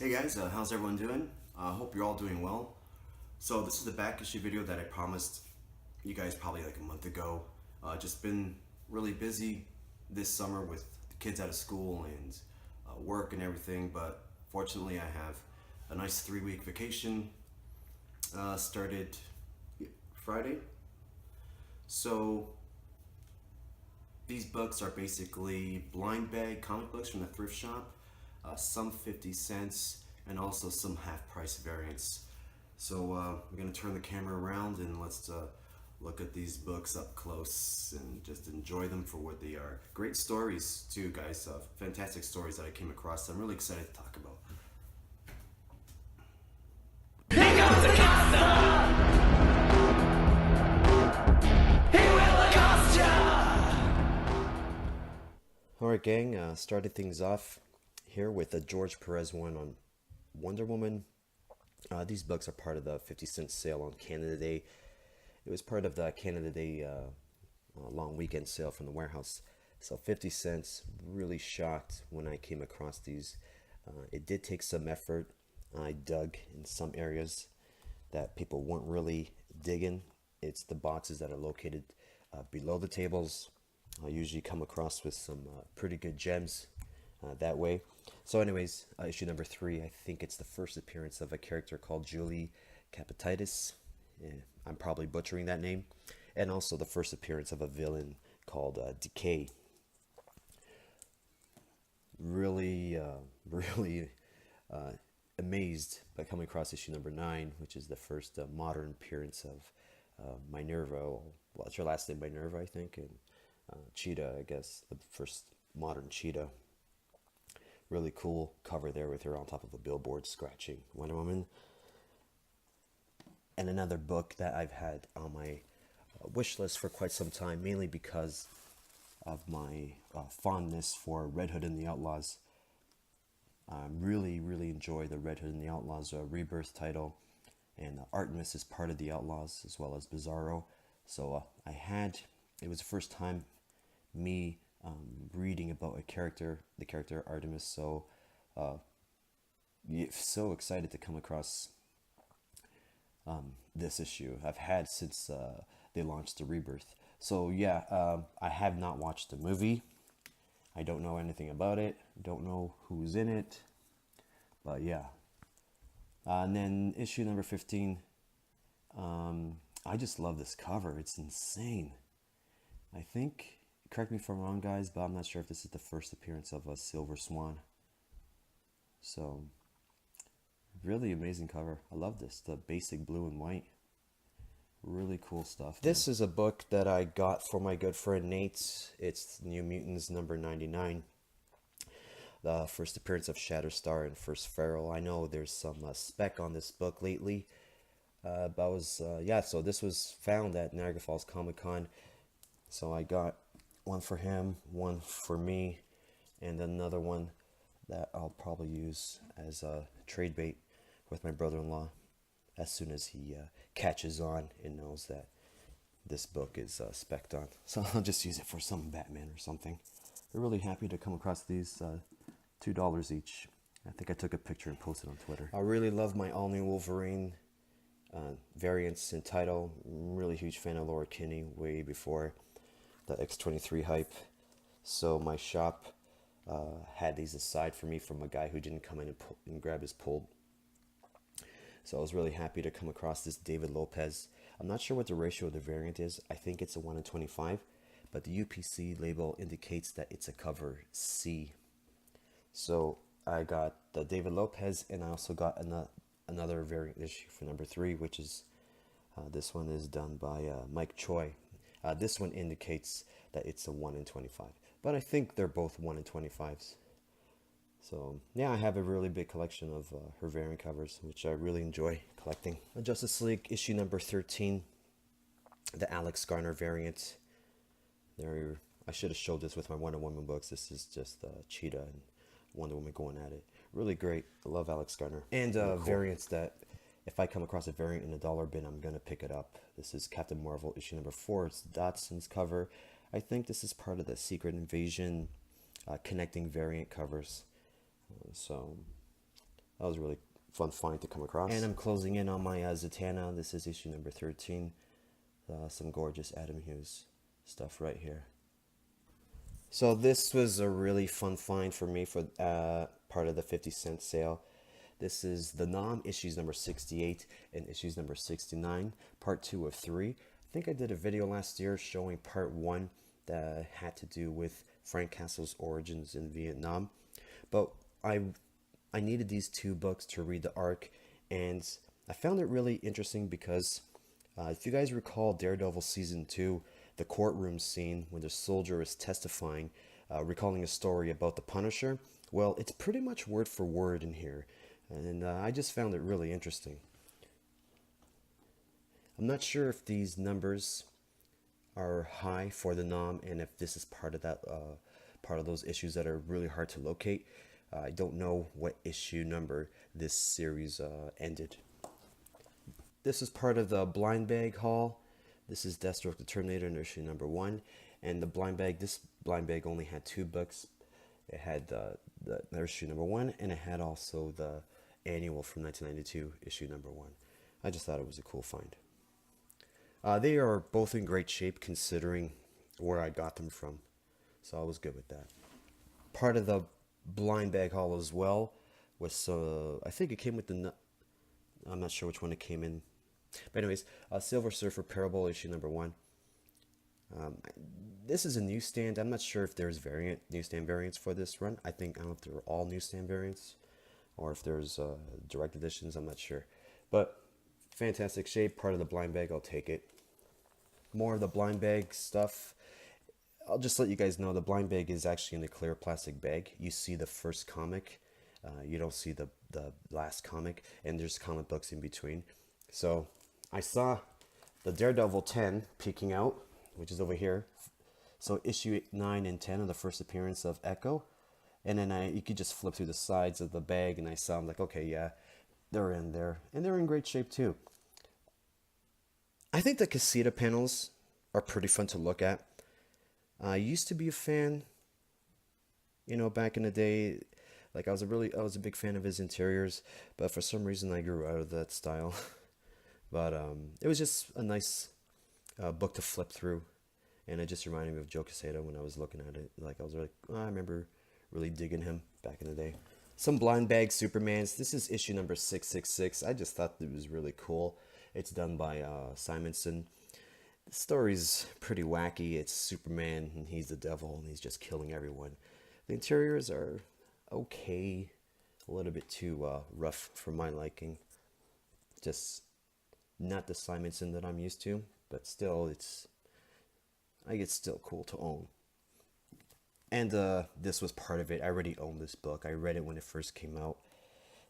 Hey guys, how's everyone doing? I hope you're all doing well. So this is the back issue video that I promised you guys probably like a month ago. Just been really busy this summer with the kids out of school and work and everything, but fortunately I have a nice 3-week vacation started Friday. So these books are basically blind bag comic books from the thrift shop, some 50 cents, and also some half price variants. So we're going to turn the camera around and let's look at these books up close and just enjoy them for what they are. Great stories too, guys. Fantastic stories that I came across. I'm really excited to talk about. Alright gang, started things off here with a Jorge Perez one on Wonder Woman. These books are part of the 50-cent sale on Canada Day. It was part of the Canada Day long weekend sale from the warehouse. So 50 cents, really shocked when I came across these. It did take some effort. I dug in some areas that people weren't really digging. It's the boxes that are located below the tables. I usually come across with some pretty good gems that way. So anyways, issue number 3, I think it's the first appearance of a character called Julie Capititis. I'm probably butchering that name. And also the first appearance of a villain called Decay. Really, really amazed by coming across issue number 9, which is the first modern appearance of Minerva. Well, it's her last name, Minerva, I think, and Cheetah, I guess, the first modern Cheetah. Really cool cover there with her on top of a billboard scratching Wonder Woman. And another book that I've had on my wish list for quite some time, mainly because of my fondness for Red Hood and the Outlaws. Really enjoy the Red Hood and the Outlaws Rebirth title, and Artemis is part of the Outlaws as well as Bizarro. So it was the first time me reading about the character Artemis. So so excited to come across this issue. I've had since they launched the Rebirth. So yeah, I have not watched the movie. I don't know anything about it. Don't know who's in it. But yeah. And then issue number 15. I just love this cover. It's insane. I think, correct me if I'm wrong guys, but I'm not sure if this is the first appearance of a Silver Swan. So, really amazing cover. I love this. The basic blue and white. Really cool stuff. This is a book that I got for my good friend Nate. It's New Mutants number 99. The first appearance of Shatterstar and First Pharaoh. I know there's some spec on this book lately. So this was found at Niagara Falls Comic Con. So I got one for him, one for me, and another one that I'll probably use as a trade bait with my brother-in-law as soon as he catches on and knows that this book is spec'd on. So I'll just use it for some Batman or something. We're really happy to come across these, $2 each. I think I took a picture and posted on Twitter. I really love my all-new Wolverine variants in title. I'm really huge fan of Laura Kinney way before the X-23 hype. So my shop had these aside for me from a guy who didn't come in and grab his pull. So I was really happy to come across this David Lopez. I'm not sure what the ratio of the variant is. I think it's a 1 in 25, but the UPC label indicates that it's a cover C. So I got the David Lopez, and I also got another variant issue for number 3, which is this one is done by Mike Choi. This one indicates that it's a 1 in 25, but I think they're both 1 in 25s. So yeah, I have a really big collection of her variant covers, which I really enjoy collecting. Justice League issue number 13, the Alex Garner variant. There, I should have showed this with my Wonder Woman books. This is just Cheetah and Wonder Woman going at it. Really great. I love Alex Garner. And cool variants that, if I come across a variant in a dollar bin, I'm going to pick it up. This is Captain Marvel issue number 4. It's Dotson's cover. I think this is part of the Secret Invasion connecting variant covers. So That was a really fun find to come across. And I'm closing in on my Zatanna. This is issue number 13. Some gorgeous Adam Hughes stuff right here. So this was a really fun find for me for part of the 50-cent sale. This is the Nom issues number 68 and issues number 69, part 2 of 3. I think I did a video last year showing part 1 that had to do with Frank Castle's origins in Vietnam. But I needed these 2 books to read the arc, and I found it really interesting because if you guys recall Daredevil Season 2, the courtroom scene when the soldier is testifying, recalling a story about the Punisher, well, it's pretty much word for word in here, and I just found it really interesting. I'm not sure if these numbers are high for the Nom, and if this is part of that, part of those issues that are really hard to locate. I don't know what issue number this series ended. This is part of the blind bag haul. This is Deathstroke the Terminator in issue number 1, and the blind bag. This blind bag only had 2 books. It had the issue number 1, and it had also the annual from 1992 issue number 1. I just thought it was a cool find. They are both in great shape considering where I got them from, so I was good with that. Part of the blind bag haul as well was I think it came with the, I'm not sure which one it came in, but anyways, Silver Surfer Parable issue number 1. This is a newsstand. I'm not sure if there's newsstand variants for this run. I don't know if they're all newsstand variants or if there's direct editions. I'm not sure, but fantastic shape. Part of the blind bag. I'll take it. More of the blind bag stuff. I'll just let you guys know the blind bag is actually in a clear plastic bag. You see the first comic. You don't see the last comic, and there's comic books in between. So I saw the Daredevil 10 peeking out, which is over here. So issue 9 and 10 are the first appearance of Echo. And then you could just flip through the sides of the bag, and I saw them like, okay, yeah, they're in there. And they're in great shape too. I think the Casita panels are pretty fun to look at. I used to be a fan, you know, back in the day. Like I was a big fan of his interiors, but for some reason I grew out of that style. But it was just a nice book to flip through, and it just reminded me of Joe Quesada when I was looking at it. Like I was like, oh, I remember really digging him back in the day. Some blind bag Supermans. This is issue number 666. I just thought it was really cool. It's done by Simonson. The story's pretty wacky. It's Superman, and he's the devil, and he's just killing everyone. The interiors are okay, a little bit too rough for my liking. Just not the Simonson that I'm used to, but still, it's still cool to own. And this was part of it. I already owned this book. I read it when it first came out.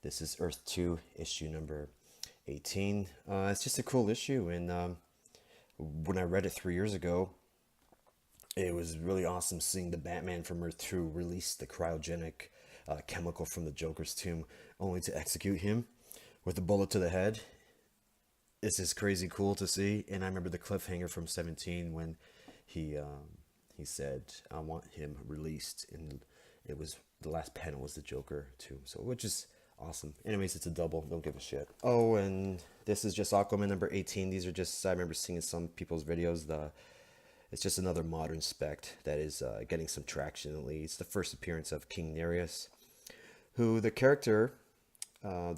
This is Earth 2, issue number 18. It's just a cool issue, and when I read it 3 years ago, it was really awesome seeing the Batman from Earth 2 release the cryogenic chemical from the Joker's tomb, only to execute him with a bullet to the head. It's just crazy cool to see. And I remember the cliffhanger from 17 when he said, I want him released, and it was the last panel was the Joker too, so which is awesome. Anyways, it's a double, don't give a shit. Oh, and this is just Aquaman number 18. These are just, I remember seeing in some people's videos, it's just another modern spec that is getting some traction. At least the first appearance of King Nereus, who the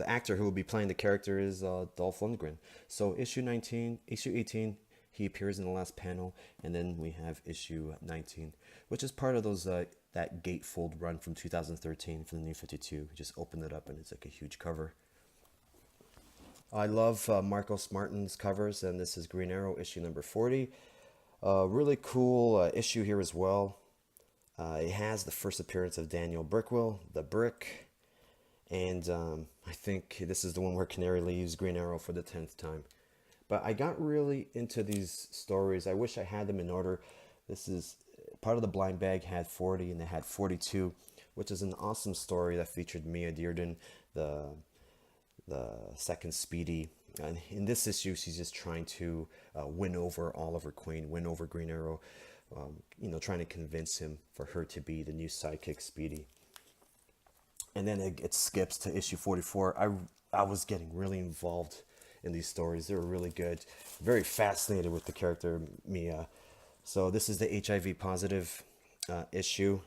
actor who will be playing the character is Dolph Lundgren. So issue 18, he appears in the last panel, and then we have issue 19, which is part of those that gatefold run from 2013 for the New 52. Just open it up, and it's like a huge cover. I love Marcos Martin's covers, and this is Green Arrow issue number 40. Really cool issue here as well. It has the first appearance of Daniel Brickwell, the Brick, and I think this is the one where Canary leaves Green Arrow for the 10th time. But I got really into these stories. I wish I had them in order. This is part of the blind bag had 40, and they had 42, which is an awesome story that featured Mia Dearden, the second Speedy. And in this issue, she's just trying to win over Oliver Queen, win over Green Arrow, trying to convince him for her to be the new sidekick Speedy. and then it skips to issue 44. I was getting really involved in these stories. They were really good. Very fascinated with the character Mia. So this is the HIV positive issue.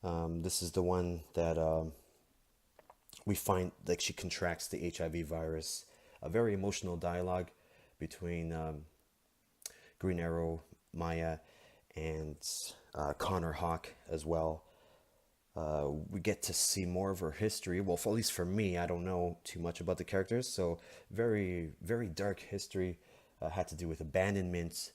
This is the one that we find like she contracts the HIV virus. A very emotional dialogue between Green Arrow, Maya, and Connor Hawke as well. We get to see more of her history. Well, at least for me, I don't know too much about the characters, so very, very dark history. Had to do with abandonment,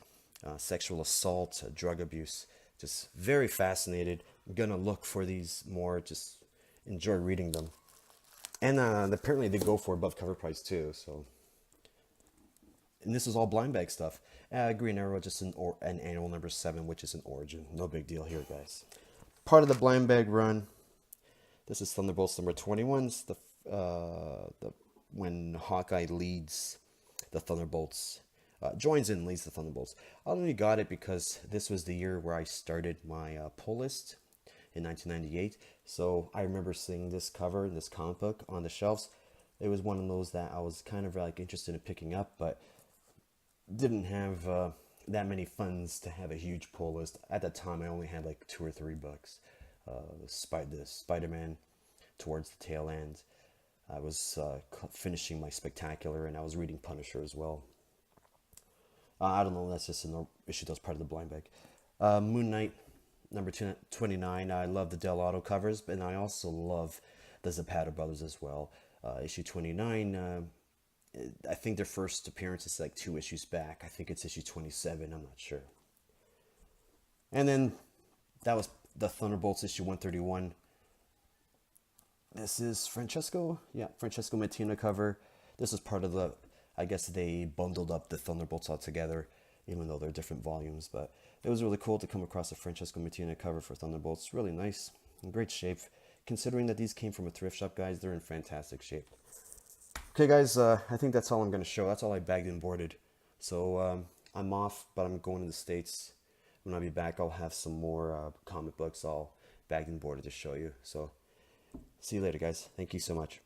sexual assault, drug abuse. Just very fascinated. I'm gonna look for these more. Just enjoy reading them. And apparently they go for above cover price too. So, and this is all blind bag stuff. Green Arrow just an annual number 7, which is an origin. No big deal here, guys. Part of the blind bag run. This is Thunderbolts number 21. It's the when Hawkeye leads the Thunderbolts, joins in and leads the Thunderbolts. I only got it because this was the year where I started my pull list in 1998. So I remember seeing this cover, this comic book on the shelves. It was one of those that I was kind of like interested in picking up, but didn't have that many funds to have a huge pull list. At the time, I only had like 2 or 3 books. The Spider-Man towards the tail end. I was finishing my Spectacular, and I was reading Punisher as well. I don't know, that's just an issue that's part of the blind bag. Moon Knight, number 29. I love the Del Auto covers, and I also love the Zapata brothers as well. Issue 29, I think their first appearance is like 2 issues back. I think it's issue 27, I'm not sure. And then that was the Thunderbolts issue 131. This is Francesco Mattina cover. This is part of the, I guess they bundled up the Thunderbolts all together, even though they're different volumes. But it was really cool to come across a Francesco Mattina cover for Thunderbolts. Really nice, in great shape. Considering that these came from a thrift shop, guys, they're in fantastic shape. Okay, guys, I think that's all I'm going to show. That's all I bagged and boarded. So I'm off, but I'm going to the States. When I be back, I'll have some more comic books all bagged and boarded to show you. So see you later, guys. Thank you so much.